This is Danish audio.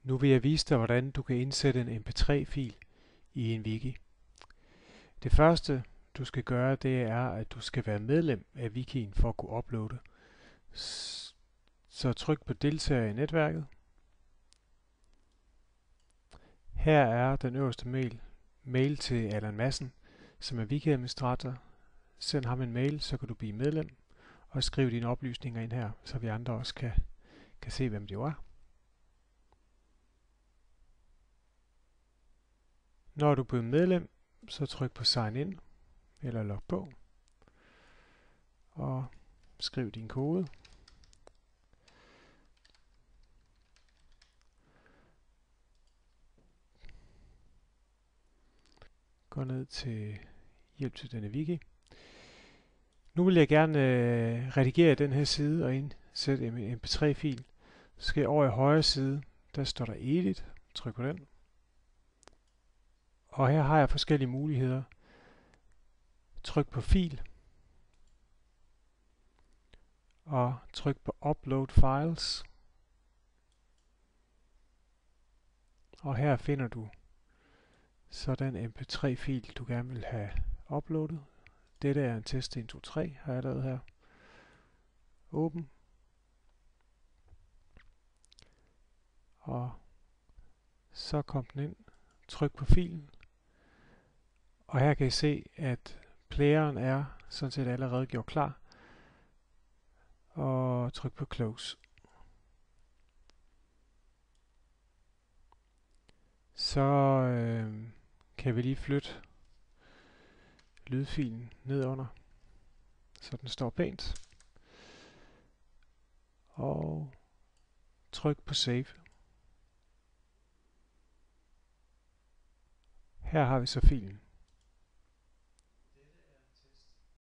Nu vil jeg vise dig, hvordan du kan indsætte en mp3-fil i en wiki. Det første, du skal gøre, det er, at du skal være medlem af wikien for at kunne uploade. Så tryk på deltager i netværket. Her er den øverste mail til Allan Madsen, som er wiki-administrator. Send ham en mail, så kan du blive medlem og skrive dine oplysninger ind her, så vi andre også kan se, hvem det er. Når du er blevet medlem, så tryk på sign in eller log på og skriv din kode. Gå ned til hjælp til denne wiki. Nu vil jeg gerne redigere den her side og indsætte en mp3-fil. Så skal jeg over i højre side, der står der edit. Tryk på den. Og her har jeg forskellige muligheder. Tryk på fil. Og tryk på upload files. Og her finder du så den mp3-fil, du gerne vil have uploadet. Dette er en test 1, 2, 3, har jeg lavet her. Åben. Og så kom den ind. Tryk på filen. Og her kan I se, at playeren er sådan set allerede gjort klar. Og tryk på close. Så kan vi lige flytte lydfilen ned under, så den står pænt. Og tryk på save. Her har vi så filen.